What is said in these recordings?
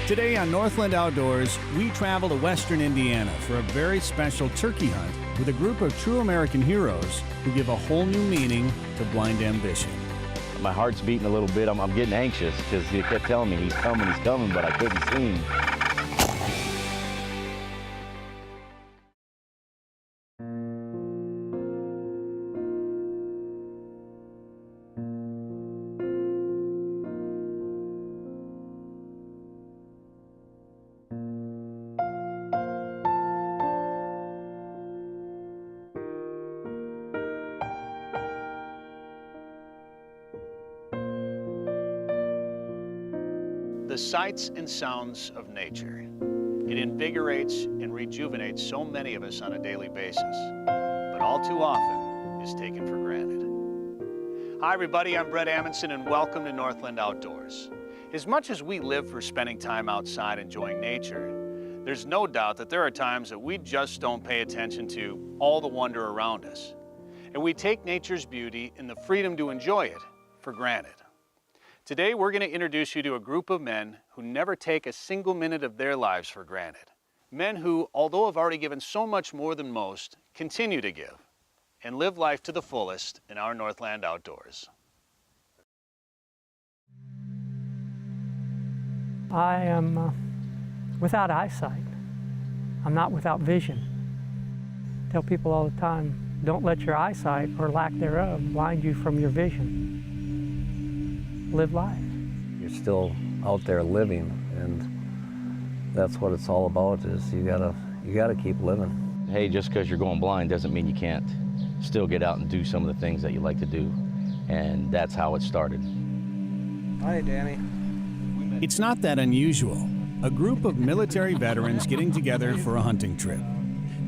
Today on Northland Outdoors, we travel to western Indiana for a very special turkey hunt with a group of true American heroes who give a whole new meaning to blind ambition. My heart's beating a little bit. I'm getting anxious because he kept telling me he's coming, but I couldn't see him. The sights and sounds of nature. It invigorates and rejuvenates so many of us on a daily basis, but all too often is taken for granted. Hi everybody, I'm Brett Amundsen and welcome to Northland Outdoors. As much as we live for spending time outside enjoying nature, there's no doubt that there are times that we just don't pay attention to all the wonder around us. And we take nature's beauty and the freedom to enjoy it for granted. Today, we're going to introduce you to a group of men who never take a single minute of their lives for granted. Men who, although have already given so much more than most, continue to give and live life to the fullest in our Northland Outdoors. I am without eyesight. I'm not without vision. I tell people all the time, don't let your eyesight or lack thereof blind you from your vision. Live life. You're still out there living, and that's what it's all about, is you gotta keep living. Hey, just because you're going blind doesn't mean you can't still get out and do some of the things that you like to do. And that's how it started. Hi, Danny. It's not that unusual. A group of military veterans getting together for a hunting trip.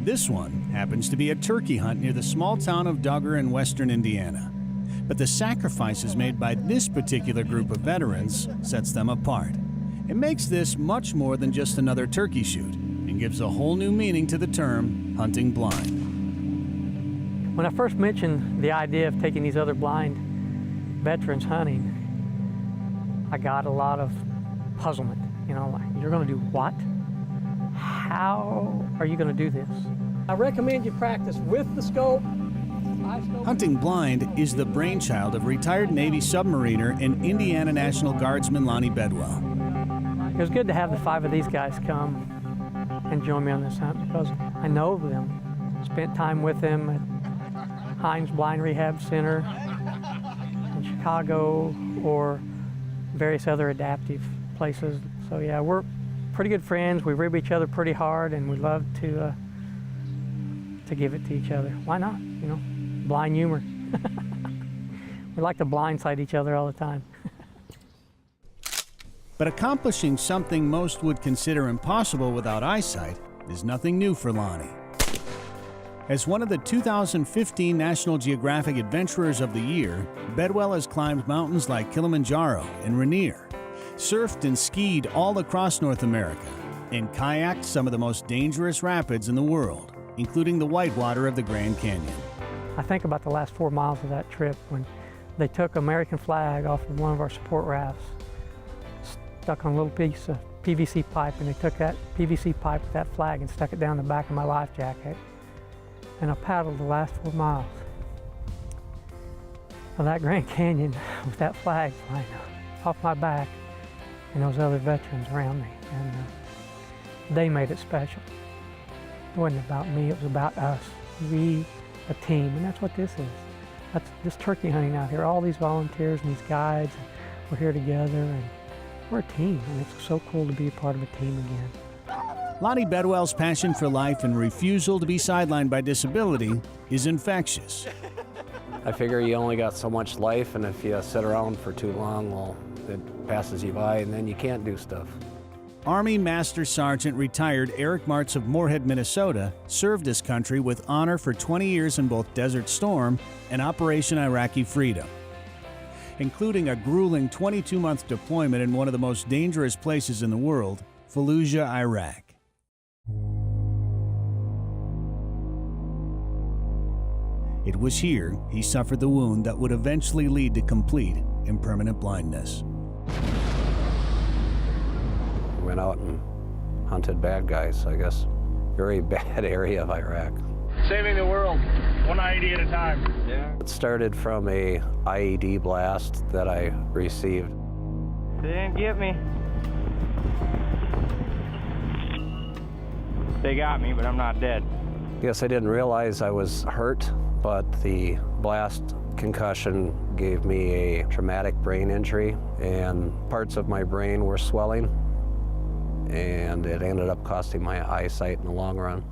This one happens to be a turkey hunt near the small town of Duggar in western Indiana. But the sacrifices made by this particular group of veterans sets them apart. It makes this much more than just another turkey shoot and gives a whole new meaning to the term hunting blind. When I first mentioned the idea of taking these other blind veterans hunting, I got a lot of puzzlement. You know, like, you're gonna do what? How are you gonna do this? I recommend you practice with the scope. Hunting blind is the brainchild of retired Navy submariner and Indiana National Guardsman Lonnie Bedwell. It was good to have the 5 of these guys come and join me on this hunt because I know them. Spent time with them at Hines Blind Rehab Center in Chicago or various other adaptive places. So yeah, we're pretty good friends. We rib each other pretty hard, and we love to give it to each other. Why not? You know. Blind humor. We like to blindside each other all the time. But accomplishing something most would consider impossible without eyesight is nothing new for Lonnie. As one of the 2015 National Geographic Adventurers of the Year, Bedwell has climbed mountains like Kilimanjaro and Rainier, surfed and skied all across North America, and kayaked some of the most dangerous rapids in the world, including the whitewater of the Grand Canyon. I think about the last 4 miles of that trip when they took American flag off of one of our support rafts, stuck on a little piece of PVC pipe, and they took that PVC pipe with that flag and stuck it down the back of my life jacket. And I paddled the last 4 miles of that Grand Canyon with that flag flying off my back and those other veterans around me. And they made it special. It wasn't about me, it was about us. We, a team, and that's what this is. That's this turkey hunting out here. All these volunteers and these guides, we're here together, and we're a team, and it's so cool to be a part of a team again. Lonnie Bedwell's passion for life and refusal to be sidelined by disability is infectious. I figure you only got so much life, and if you sit around for too long, well, it passes you by, and then you can't do stuff. Army Master Sergeant retired Eric Marts of Moorhead, Minnesota, served his country with honor for 20 years in both Desert Storm and Operation Iraqi Freedom, including a grueling 22-month deployment in one of the most dangerous places in the world, Fallujah, Iraq. It was here he suffered the wound that would eventually lead to complete and permanent blindness. went out and hunted bad guys, I guess. Very bad area of Iraq. Saving the world, one IED at a time. Yeah. It started from a IED blast that I received. They didn't get me. They got me, but I'm not dead. I guess I didn't realize I was hurt, but the blast concussion gave me a traumatic brain injury, and parts of my brain were swelling, and it ended up costing my eyesight in the long run.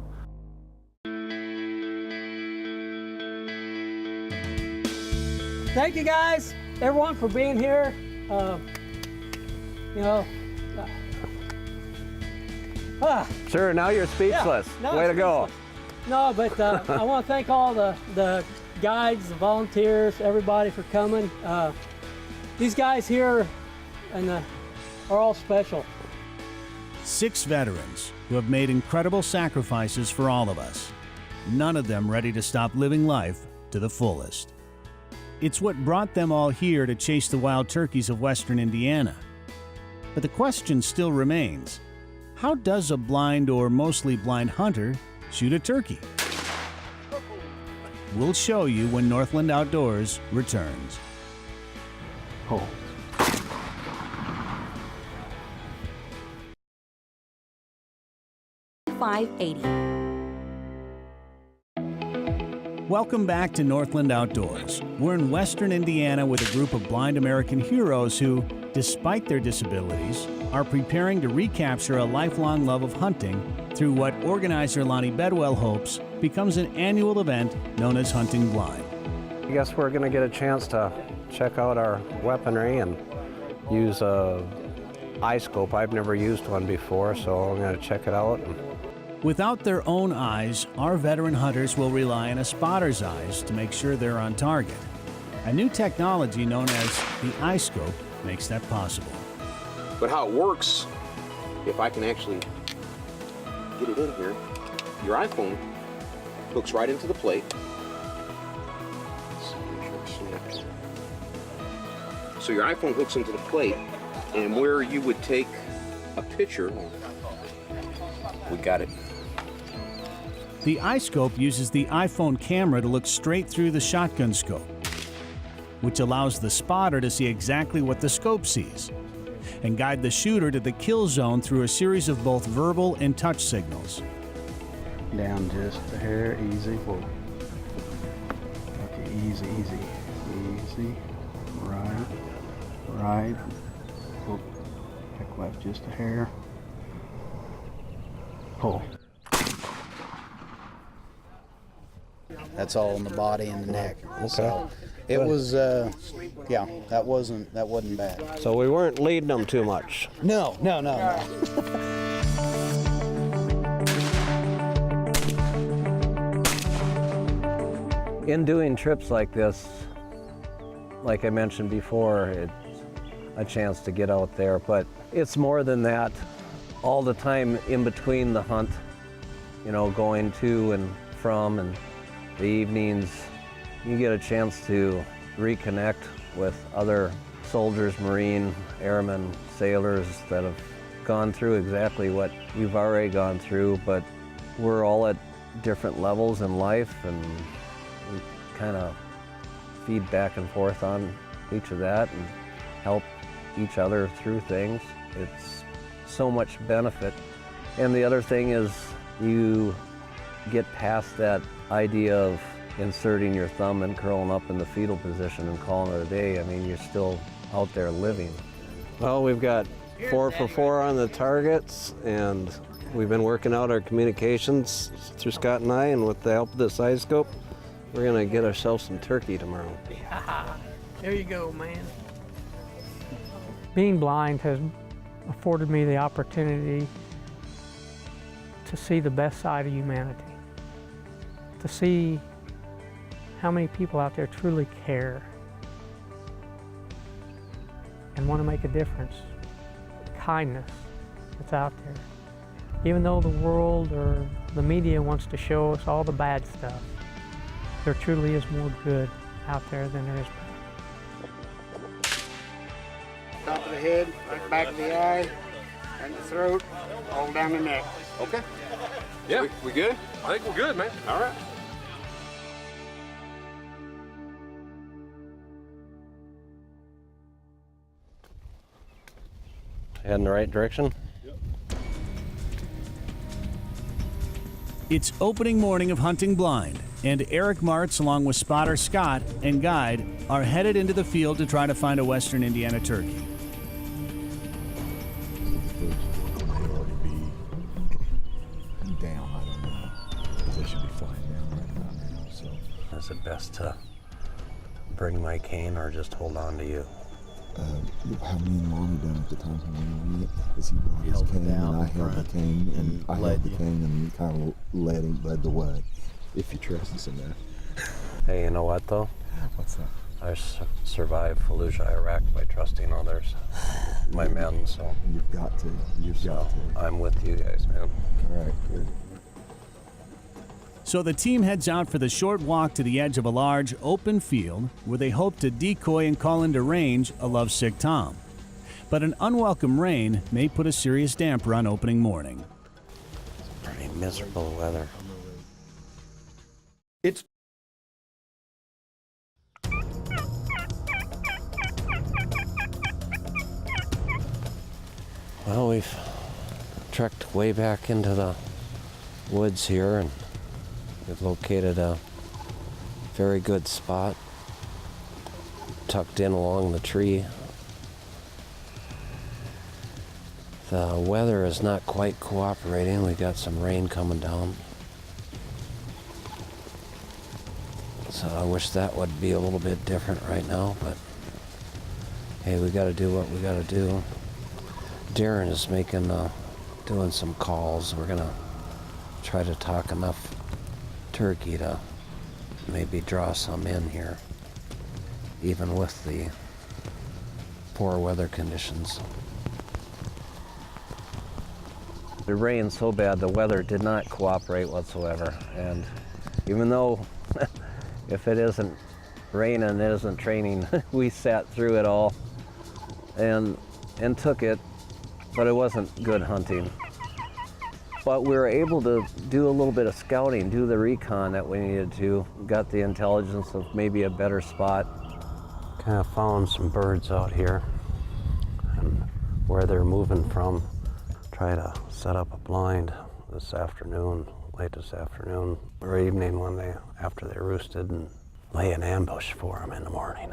Thank you guys, everyone, for being here. Sure, now you're speechless. Yeah, Way to go. No, but I want to thank all the guides, the volunteers, everybody for coming. These guys here are all special. 6 veterans who have made incredible sacrifices for all of us. None of them ready to stop living life to the fullest. It's what brought them all here to chase the wild turkeys of western Indiana. But the question still remains, how does a blind or mostly blind hunter shoot a turkey? We'll show you when Northland Outdoors returns. Oh. Welcome back to Northland Outdoors. We're in western Indiana with a group of blind American heroes who, despite their disabilities, are preparing to recapture a lifelong love of hunting through what organizer Lonnie Bedwell hopes becomes an annual event known as Hunting Blind. I guess we're going to get a chance to check out our weaponry and use a eye scope. I've never used one before, so I'm going to check it out. Without their own eyes, our veteran hunters will rely on a spotter's eyes to make sure they're on target. A new technology known as the eye scope makes that possible. But how it works, if I can actually get it in here, your iPhone hooks right into the plate. So your iPhone hooks into the plate, and where you would take a picture, we got it. The eye scope uses the iPhone camera to look straight through the shotgun scope, which allows the spotter to see exactly what the scope sees and guide the shooter to the kill zone through a series of both verbal and touch signals. Down just a hair, easy, whoa. Okay, easy, easy, easy, right, whoa. Back left just a hair, pull. That's all in the body and the neck. Okay. So it was, yeah, that wasn't bad. So we weren't leading them too much. No. In doing trips like this, like I mentioned before, it's a chance to get out there, but it's more than that. All the time in between the hunt, you know, going to and from, and the evenings, you get a chance to reconnect with other soldiers, Marine, airmen, sailors that have gone through exactly what you've already gone through, but we're all at different levels in life, and we kind of feed back and forth on each of that and help each other through things. It's so much benefit. And the other thing is you get past that idea of inserting your thumb and curling up in the fetal position and calling it a day. I mean, you're still out there living. Well, we've got 4 for 4 on the targets, and we've been working out our communications through Scott and I, and with the help of this eye scope, we're gonna get ourselves some turkey tomorrow. There you go, man. Being blind has afforded me the opportunity to see the best side of humanity, to see how many people out there truly care and want to make a difference. Kindness that's out there. Even though the world or the media wants to show us all the bad stuff, there truly is more good out there than there is bad. Top of the head, back of the eye, and the throat, all down the neck. Okay. Yeah. We good? I think we're good, man. All right. Head in the right direction? It's opening morning of hunting blind, and Eric Marts, along with spotter Scott and guide, are headed into the field to try to find a western Indiana turkey. They already be down, I don't know. They should be flying down right now, so. Is it best to bring my cane or just hold on to you? How me and Lonnie done at the time when we went, is he brought his cane and I held the cane and I held the cane and kind of led the way. If you trust us in that. Hey, you know what though? What's that? I survived Fallujah, Iraq by trusting others, my men, so. You've got to, I'm with you guys, man. All right, good. So the team heads out for the short walk to the edge of a large, open field where they hope to decoy and call into range a lovesick tom. But an unwelcome rain may put a serious damper on opening morning. Pretty miserable weather. It's Well, we've trekked way back into the woods here and we've located a very good spot tucked in along the tree. The weather is not quite cooperating. We got some rain coming down. So I wish that would be a little bit different right now, but hey, we got to do what we got to do. Darren is doing some calls. We're gonna try to talk enough turkey to maybe draw some in here, even with the poor weather conditions. It rained so bad, the weather did not cooperate whatsoever. And even though if it isn't raining, it isn't training, we sat through it all and took it, but it wasn't good hunting. But we were able to do a little bit of scouting, do the recon that we needed to, got the intelligence of maybe a better spot. Kind of found some birds out here and where they're moving from. Try to set up a blind this afternoon, late this afternoon or evening after they roosted, and lay an ambush for them in the morning.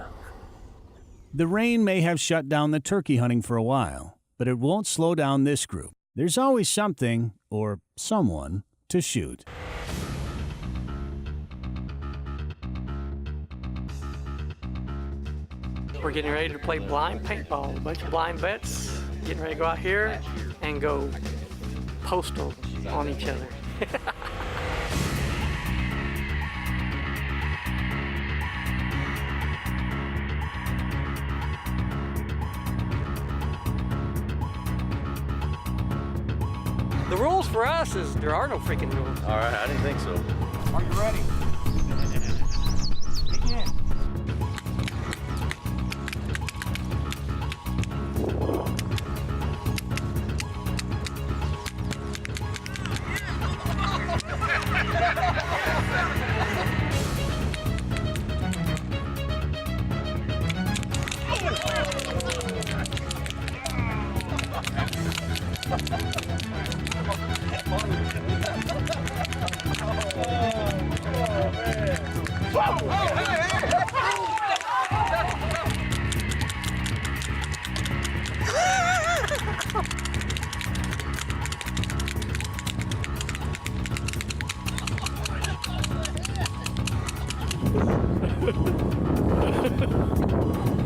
The rain may have shut down the turkey hunting for a while, but it won't slow down this group. There's always something, or someone, to shoot. We're getting ready to play blind paintball. A bunch of blind vets getting ready to go out here and go postal on each other. The rules for us is there are no freaking rules. All right, I didn't think so. Are you ready? Begin.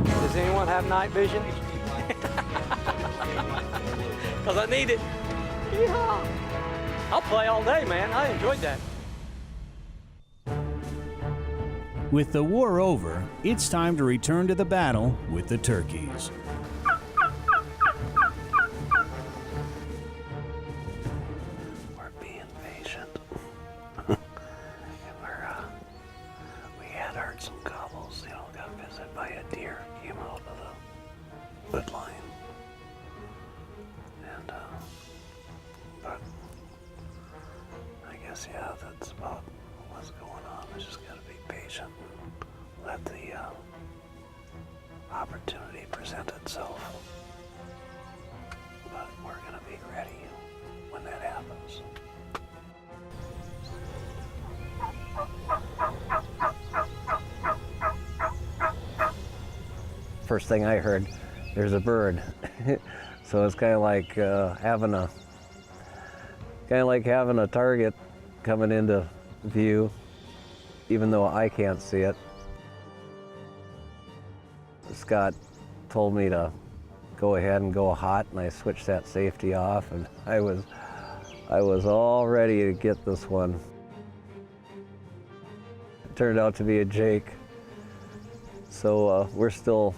Does anyone have night vision? Because I need it. Yeehaw. I'll play all day, man. I enjoyed that. With the war over, it's time to return to the battle with the turkeys. We're being patient. We had heard some gobbles, got visited by a deer, came out of the wood line. And but I guess, yeah, that's about what's going on. I just gotta be patient and let the opportunity present itself. But we're gonna be ready when that happens. First thing I heard, there's a bird. So it's kind of like having a target coming into view, even though I can't see it. Scott told me to go ahead and go hot, and I switched that safety off, and I was all ready to get this one. It turned out to be a Jake, so we're still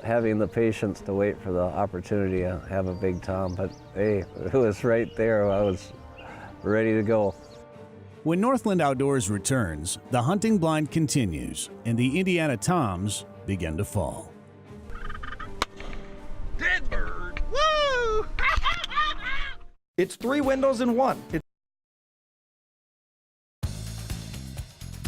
having the patience to wait for the opportunity to have a big tom, but hey, it was right there. I was ready to go. When Northland Outdoors returns, the hunting blind continues, and the Indiana toms begin to fall. Dead bird! Woo! It's 3 windows in one.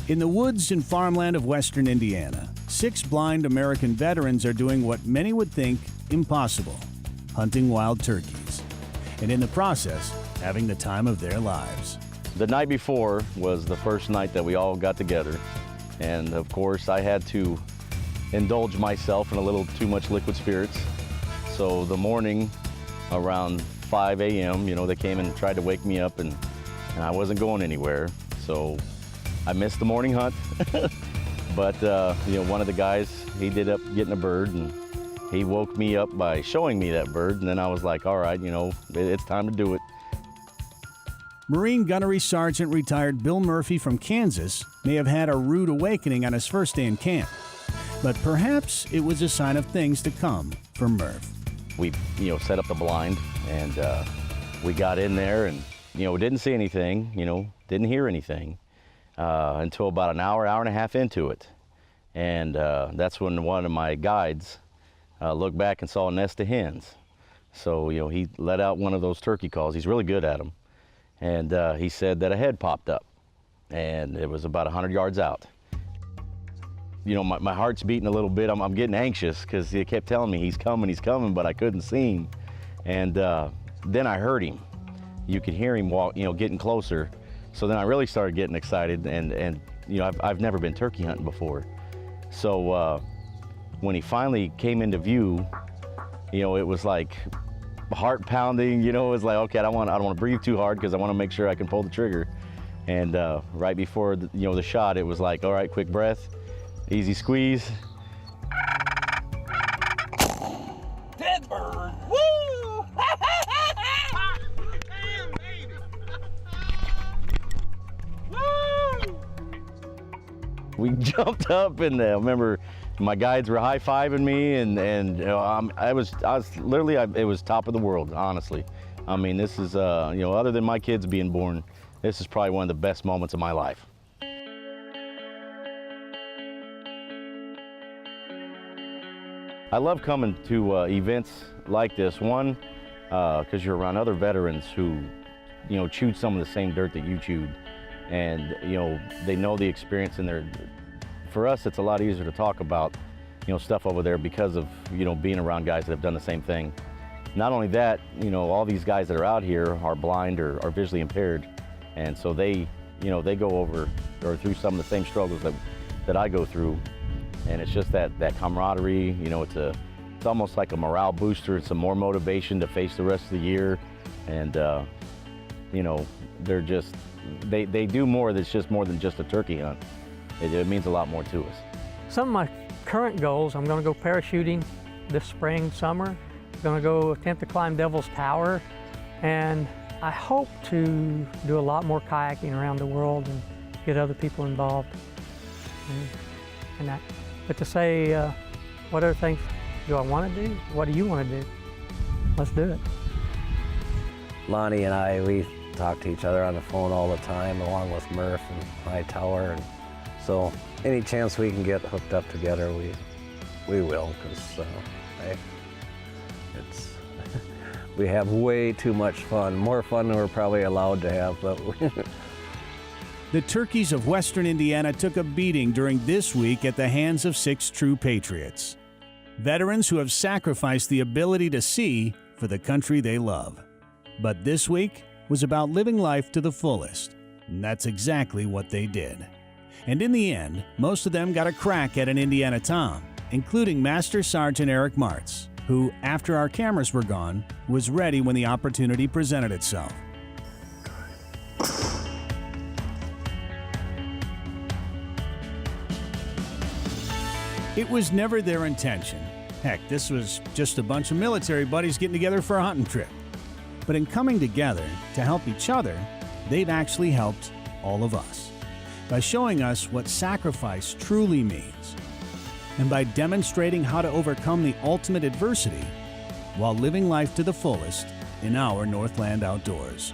In the woods and farmland of western Indiana, 6 blind American veterans are doing what many would think impossible: hunting wild turkeys. And in the process, having the time of their lives. The night before was the first night that we all got together. And of course, I had to indulge myself in a little too much liquid spirits. So the morning around 5 a.m., you know, they came and tried to wake me up, and I wasn't going anywhere. So I missed the morning hunt. But you know, one of the guys, he did up getting a bird, and he woke me up by showing me that bird. And then I was like, all right, you know, it's time to do it. Marine Gunnery Sergeant retired Bill Murphy from Kansas may have had a rude awakening on his first day in camp. But perhaps it was a sign of things to come for Murph. We, you know, set up the blind, and we got in there, and, you know, didn't see anything, you know, didn't hear anything until about an hour and a half into it. And that's when one of my guides looked back and saw a nest of hens. So, you know, he let out one of those turkey calls. He's really good at them. And he said that a head popped up, and it was about 100 yards out. You know, my heart's beating a little bit. I'm getting anxious because he kept telling me he's coming, but I couldn't see him. And then I heard him. You could hear him walk, you know, getting closer. So then I really started getting excited, and you know, I've never been turkey hunting before. So when he finally came into view, you know, it was like heart pounding. You know, it was like, okay, I don't want to breathe too hard because I want to make sure I can pull the trigger. And right before the shot, it was like, all right, quick breath. Easy squeeze. Dead bird! Woo! Damn, baby! Woo! We jumped up, and I remember my guides were high-fiving me, and you know, I was literally, it was top of the world, honestly. I mean, this is, you know, other than my kids being born, this is probably one of the best moments of my life. I love coming to events like this. One, because you're around other veterans who, you know, chewed some of the same dirt that you chewed. And, you know, they know the experience, and for us, it's a lot easier to talk about, you know, stuff over there because of, you know, being around guys that have done the same thing. Not only that, you know, all these guys that are out here are blind or are visually impaired. And so they, you know, they go over or through some of the same struggles that I go through. And it's just that camaraderie, you know, it's almost like a morale booster. It's some more motivation to face the rest of the year. And, you know, they're just, they do more that's just more than just a turkey hunt. It means a lot more to us. Some of my current goals, I'm going to go parachuting this spring, summer. I'm going to go attempt to climb Devil's Tower. And I hope to do a lot more kayaking around the world and get other people involved in that. But to say, what other things do I want to do? What do you want to do? Let's do it. Lonnie and I, we talk to each other on the phone all the time, along with Murph and Hightower. And so any chance we can get hooked up together, we will, because We have way too much fun, more fun than we're probably allowed to have. But The turkeys of Western Indiana took a beating during this week at the hands of 6 true patriots. Veterans who have sacrificed the ability to see for the country they love. But this week was about living life to the fullest, and that's exactly what they did. And in the end, most of them got a crack at an Indiana Tom, including Master Sergeant Eric Marts, who, after our cameras were gone, was ready when the opportunity presented itself. It was never their intention. Heck, this was just a bunch of military buddies getting together for a hunting trip. But in coming together to help each other, they've actually helped all of us by showing us what sacrifice truly means, and by demonstrating how to overcome the ultimate adversity while living life to the fullest in our Northland outdoors.